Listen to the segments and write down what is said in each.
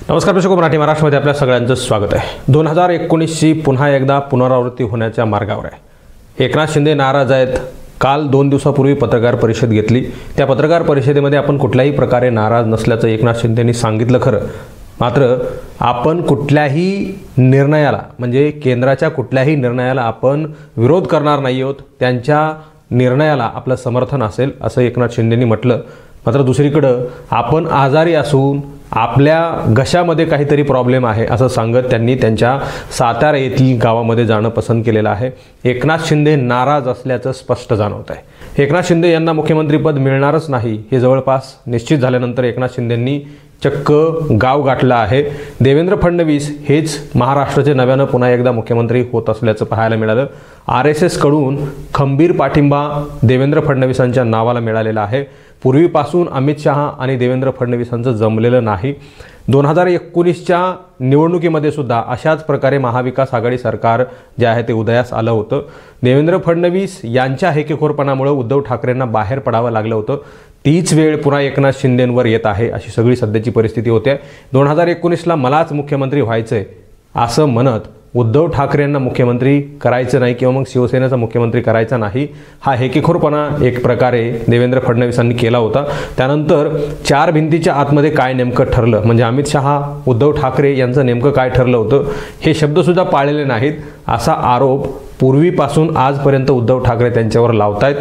नमस्कार प्रेक्षक, मराठी महाराष्ट्रामध्ये आपल्या सगळ्यांचं स्वागत आहे। 2019ची पुन्हा एकदा पुनरावृत्ती होण्याच्या मार्गावर आहे। एकनाथ शिंदे नाराज आहेत। काल 2 दिवसापूर्वी पत्रकार परिषद घेतली। त्या पत्रकार परिषदेमध्ये आपण कुठल्याही प्रकारे नाराज नसल्याचं एकनाथ शिंदेंनी सांगितलं खरं, मात्र आपण कुठल्याही निर्णयाला म्हणजे केंद्राच्या कुठल्याही निर्णयाला आपण विरोध करणार नाही आहोत, त्यांच्या निर्णयाला आपलं समर्थन असेल असं एकनाथ शिंदेंनी म्हटलं। मात्र दुसरीकडे आपण आजारी असून आपल्या घशामध्ये काहीतरी प्रॉब्लेम आहे असं सांगत त्यांनी त्यांच्या सातारा येथील गावामध्ये जाणं पसंत केलेलं आहे। एकनाथ शिंदे नाराज असल्याचं स्पष्ट जाणवत आहे। एकनाथ शिंदे यांना मुख्यमंत्रीपद मिळणारच नाही हे जवळपास निश्चित झाल्यानंतर एकनाथ शिंदेंनी चक्क गाव गाठलं आहे। देवेंद्र फडणवीस हेच महाराष्ट्राचे नव्यानं पुन्हा एकदा मुख्यमंत्री होत असल्याचं पाहायला मिळालं। RSS कडून खंबीर पाठिंबा देवेंद्र फडणवीसांच्या नावाला मिळालेला आहे। पूर्वीपासून अमित शहा आणि देवेंद्र फडणवीसांचं जमलेलं नाही। 2019च्या निवडणुकीमध्ये सुद्धा अशाच प्रकारे महाविकास आघाडी सरकार जे आहे ते उदयास आलं होतं। देवेंद्र फडणवीस यांच्या हेकेखोरपणामुळे उद्धव ठाकरेंना बाहेर पडावं लागलं होतं। तीच वेळ पुन्हा एकनाथ शिंदेंवर येत आहे अशी सगळी सध्याची परिस्थिती होते। 2019ला मलाच मुख्यमंत्री व्हायचंय असं म्हणत उद्धव ठाकरेंना मुख्यमंत्री करायचं नाही किंवा मग शिवसेनेचा मुख्यमंत्री करायचा नाही हा हेकेखोरपणा एक प्रकारे देवेंद्र फडणवीसांनी केला होता। त्यानंतर 4 भिंतीच्या आतमध्ये काय नेमकं ठरलं म्हणजे अमित शहा उद्धव ठाकरे यांचं नेमकं काय ठरलं होतं हे शब्दसुद्धा पाळलेले नाहीत असा आरोप पूर्वीपासून आजपर्यंत उद्धव ठाकरे त्यांच्यावर लावतायत।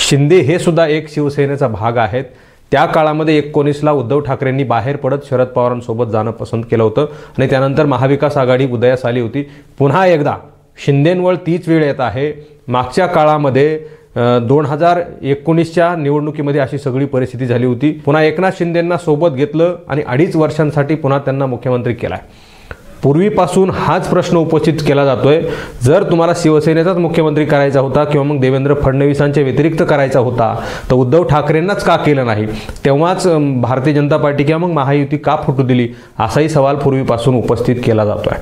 शिंदे हे सुद्धा एक शिवसेनेचा भाग आहेत। त्या काळामध्ये 19ला उद्धव ठाकरेंनी बाहेर पडत शरद पवारांसोबत जाणं पसंत केलं होतं आणि त्यानंतर महाविकास आघाडी उदयास आली होती। पुन्हा एकदा शिंदेंवर तीच वेळ येत आहे। मागच्या काळामध्ये 2019च्या निवडणुकीमध्ये अशी सगळी परिस्थिती झाली होती। पुन्हा एकनाथ शिंदेंना सोबत घेतलं आणि 2.5 वर्षांसाठी पुन्हा त्यांना मुख्यमंत्री केलाय। पूर्वीपासून हाच प्रश्न उपस्थित केला जातोय, जर तुम्हाला शिवसेनेचाच मुख्यमंत्री करायचा होता किंवा मग देवेंद्र फडणवीसांच्या व्यतिरिक्त करायचा होता तर उद्धव ठाकरेंनाच का केलं नाही, तेव्हाच भारतीय जनता पार्टी किंवा मग महायुती का फुटू दिली असाही सवाल पूर्वीपासून उपस्थित केला जातोय।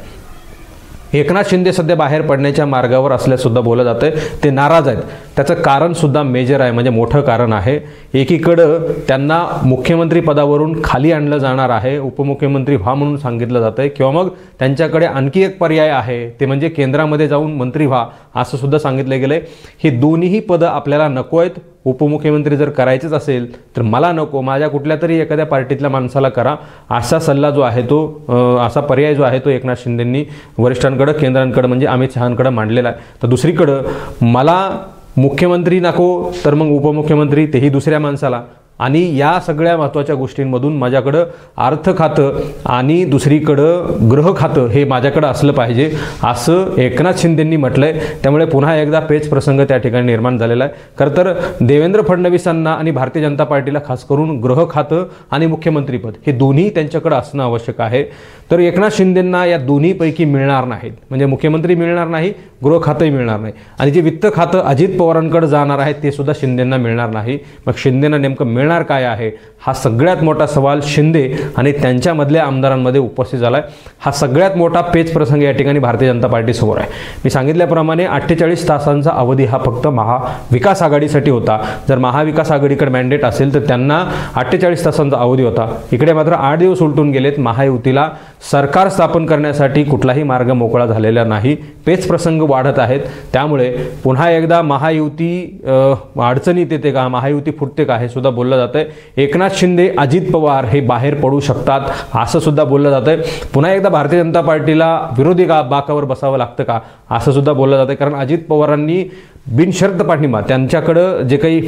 एकनाथ शिंदे सध्या बाहेर पडण्याच्या मार्गावर असल्यास सुद्धा बोललं जातंय ते नाराज आहेत। त्याचं कारण सुद्धा मेजर आहे म्हणजे मोठं कारण आहे। एकीकडं त्यांना मुख्यमंत्री पदावरून खाली आणलं जाणार आहे, उपमुख्यमंत्री व्हा म्हणून सांगितलं जातंय किंवा मग त्यांच्याकडे आणखी एक पर्याय आहे ते म्हणजे केंद्रामध्ये जाऊन मंत्री व्हा असं सुद्धा सांगितलं गेलंय। ही दोन्ही पदं आपल्याला नको आहेत। उपमुख्यमंत्री जर करायचंच असेल तर मला नको, माझ्या कुठल्या तरी एखाद्या पार्टीतल्या माणसाला करा असा सल्ला जो आहे तो असा पर्याय जो आहे तो एकनाथ शिंदेंनी वरिष्ठांकडे केंद्रांकडे म्हणजे अमित शहांकडे मांडलेला आहे। तर दुसरीकडं मला मुख्यमंत्री नको तर मग उपमुख्यमंत्री तेही दुसऱ्या माणसाला आणि या सगळ्या महत्त्वाच्या गोष्टींमधून माझ्याकडं अर्थ खातं आणि दुसरीकडं गृह खातं हे माझ्याकडं असलं पाहिजे असं एकनाथ शिंदेंनी म्हटलंय। त्यामुळे पुन्हा एकदा पेच प्रसंग त्या ठिकाणी निर्माण झालेला आहे। खरं तर देवेंद्र फडणवीसांना आणि भारतीय जनता पार्टीला खास करून गृह खातं आणि मुख्यमंत्रीपद हे दोन्ही त्यांच्याकडे असणं आवश्यक आहे। तर एकनाथ शिंदेंना या दोन्हीपैकी मिळणार नाहीत म्हणजे मुख्यमंत्री मिळणार नाही, गृह खातंही मिळणार नाही आणि जे वित्त खातं अजित पवारांकडे जाणार आहे ते सुद्धा शिंदेंना मिळणार नाही। मग शिंदेंना नेमकं मिळणार काय आहे हा सगळ्यात मोठा सवाल शिंदे आणि त्यांच्यामधल्या आमदारांमध्ये उपस्थित झालाय। हा सगळ्यात मोठा पेच प्रसंग या ठिकाणी भारतीय जनता पार्टी समोर आहे। मी सांगितल्याप्रमाणे 48 तासांचा अवधी हा फक्त महाविकास आघाडीसाठी होता। जर महाविकास आघाडीकडे मॅन्डेट असेल तर त्यांना 48 तासांचा अवधी होता। इकडे मात्र 8 दिवस उलटून गेलेत। महायुतीला सरकार स्थापन करण्यासाठी कुठलाही मार्ग मोकळा झालेला नाही। पेच प्रसंग वाढत आहेत। त्यामुळे पुन्हा एकदा महायुती अडचणीत येते का, महायुती फुटते का हे सुद्धा बोललं जातंय। एकनाथ शिंदे अजित पवार हे बाहेर पडू शकतात असं सुद्धा बोललं जातंय। पुन्हा एकदा भारतीय जनता पार्टीला विरोधी बाकावर बसावं लागतं का असं सुद्धा बोललं जातंय, कारण अजित पवारांनी बिनशर्त पाठिंबा त्यांच्याकडं जे काही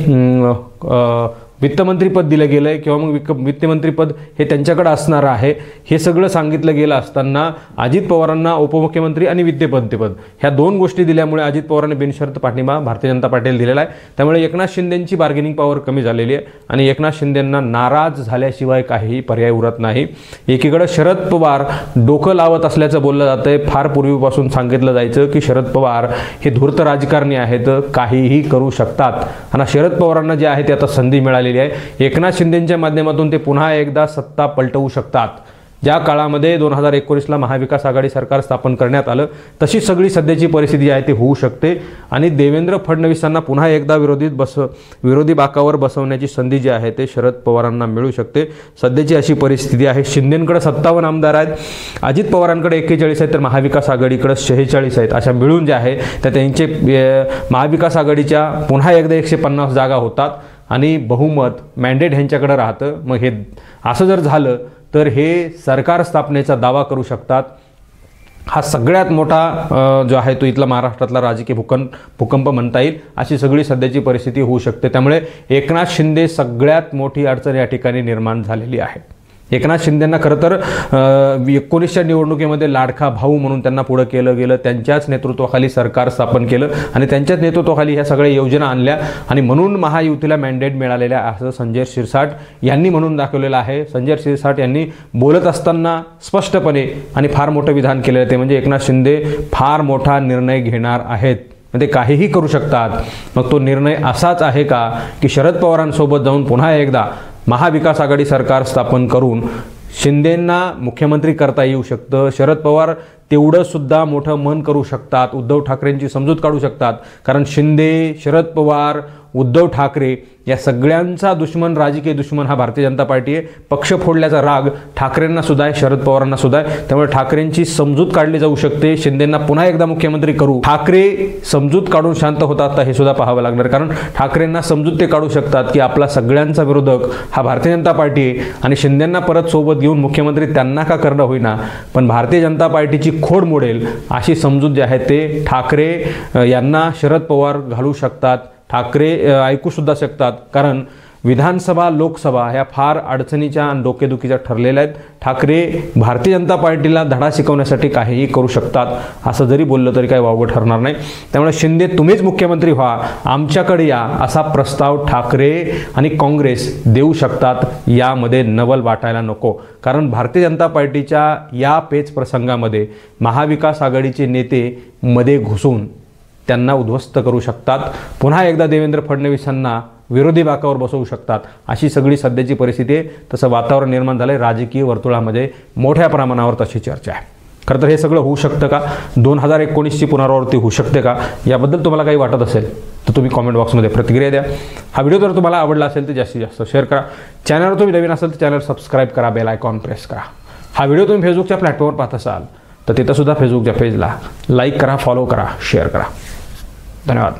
वित्तमंत्रीपद दिलं गेलं आहे किंवा मग वित्तमंत्रीपद हे त्यांच्याकडे असणार आहे हे सगळं सांगितलं गेलं असताना अजित पवारांना उपमुख्यमंत्री आणि वित्तमंत्रीपद ह्या 2 गोष्टी दिल्यामुळे अजित पवारांनी बिनशर्त पाठिंबा भारतीय जनता पार्टीला दिलेला आहे। त्यामुळे एकनाथ शिंदेंची बार्गेनिंग पॉवर कमी झालेली आहे आणि एकनाथ शिंदेंना नाराज झाल्याशिवाय काहीही पर्याय उरत नाही। एकीकडे शरद पवार डोकं लावत असल्याचं बोललं जातंय। फार पूर्वीपासून सांगितलं जायचं की शरद पवार हे धूर्त राजकारणी आहेत, काहीही करू शकतात आणि शरद पवारांना जे आहे ते आता संधी मिळाली आहे। एकनाथ शिंदेंच्या माध्यमातून ते पुन्हा एकदा सत्ता पलटवू शकतात। ज्या काळामध्ये 2019ला महाविकास आघाडी सरकार स्थापन करण्यात आलं तशी सगळी सध्याची परिस्थिती आहे ती होऊ शकते आणि देवेंद्र फडणवीसांना पुन्हा एकदा विरोधी बाकावर बसवण्याची संधी जी आहे ते शरद पवारांना मिळू शकते. सध्याची अशी परिस्थिती आहे. शिंदेंकडे 57 आमदार आहेत, अजित पवारांकडे 41 आहेत, तर महाविकास आघाडीकडे 46 आहेत. अशा मिळून जे आहे त्या त्यांचे महाविकास आघाडीच्या पुन्हा एकदा 150 जागा होतात आणि बहुमत मॅन्डेट ह्यांच्याकडे राहतं. मग हे असं जर झालं तर हे सरकार स्थापनेचा दावा करू शकतात. हा सगळ्यात मोठा जो आहे तो इथला महाराष्ट्रातला राजकीय भूकंप म्हणता येईल. अशी सगळी सध्याची परिस्थिती होऊ शकते. त्यामुळे एकनाथ शिंदे सगळ्यात मोठी अडचण या ठिकाणी निर्माण झालेली आहे. एकनाथ शिंदेंना खरं तर 19च्या निवडणुकीमध्ये लाडका भाऊ म्हणून त्यांना पुढं केलं गेलं. त्यांच्याच नेतृत्वाखाली सरकार स्थापन केलं आणि त्यांच्याच नेतृत्वाखाली ह्या सगळ्या योजना आणल्या आणि म्हणून महायुतीला मॅन्डेट मिळालेल्या असं संजय शिरसाट यांनी म्हणून दाखवलेलं आहे. संजय शिरसाट यांनी बोलत असताना स्पष्टपणे आणि फार मोठं विधान केलेलं ते म्हणजे एकनाथ शिंदे फार मोठा निर्णय घेणार आहेत, म्हणजे काहीही करू शकतात. मग तो निर्णय असाच आहे का की शरद पवारांसोबत जाऊन पुन्हा एकदा महाविकास आघाडी सरकार स्थापन करून शिंदेंना मुख्यमंत्री करता येऊ शकतं. शरद पवार तेवढं सुद्धा मोठं मन करू शकतात. उद्धव ठाकरेंची समजूत काढू शकतात. कारण शिंदे, शरद पवार, उद्धव ठाकरे या सगळ्यांचा दुश्मन, राजकीय दुश्मन हा भारतीय जनता पार्टी आहे. पक्ष फोडल्याचा राग ठाकरेंना सुद्धा आहे, शरद पवारांना सुद्धा आहे. त्यामुळे ठाकरेंची समजूत काढली जाऊ शकते. शिंदेंना पुन्हा एकदा मुख्यमंत्री करू. ठाकरे समजूत काढून शांत होतात हे सुद्धा पाहावं लागणार. कारण ठाकरेंना समजूत ते काढू शकतात की आपला सगळ्यांचा विरोधक हा भारतीय जनता पार्टी आहे आणि शिंदेंना परत सोबत घेऊन मुख्यमंत्री त्यांना का करणं होईना पण भारतीय जनता पार्टीची खोड मोडेल अशी समजूत जी आहे ते ठाकरे यांना शरद पवार घालू शकतात. ठाकरे ऐकू सुद्धा शकतात. कारण विधानसभा, लोकसभा ह्या फार अडचणीच्या आणि डोकेदुखीच्या ठरलेल्या आहेत. ठाकरे भारतीय जनता पार्टीला धडा शिकवण्यासाठी काहीही करू शकतात. असं जरी बोललं तरी काही वावगं ठरणार नाही. त्यामुळे शिंदे तुम्हीच मुख्यमंत्री व्हा, आमच्याकडे या असा प्रस्ताव ठाकरे आणि काँग्रेस देऊ शकतात. यामध्ये नवल वाटायला नको. कारण भारतीय जनता पार्टीच्या या पेच प्रसंगामध्ये महाविकास आघाडीचे नेते मध्ये घुसून त्यांना उद्ध्वस्त करू शकतात. पुन्हा एकदा देवेंद्र फडणवीसांना विरोधी बाकावर बसवू शकतात. अशी सगळी सध्याची परिस्थिती आहे. तसं वातावरण निर्माण झालं आहे राजकीय वर्तुळामध्ये. मोठ्या प्रमाणावर तशी चर्चा आहे. खरं तर हे सगळं होऊ शकतं का? 2019ची पुनरावृत्ती होऊ शकते का? याबद्दल तुम्हाला काही वाटत असेल तर तुम्ही कॉमेंट बॉक्समध्ये प्रतिक्रिया द्या. हा व्हिडिओ जर तुम्हाला आवडला असेल तर जास्तीत जास्त शेअर करा. चॅनलवर तुम्ही नवीन असेल तर चॅनल सबस्क्राईब करा, बेल आयकॉन प्रेस करा. हा व्हिडिओ तुम्ही फेसबुकच्या प्लॅटफॉर्मवर पाहत असाल तर तिथंसुद्धा फेसबुकच्या पेजला लाईक करा, फॉलो करा, शेअर करा. धन्यवाद.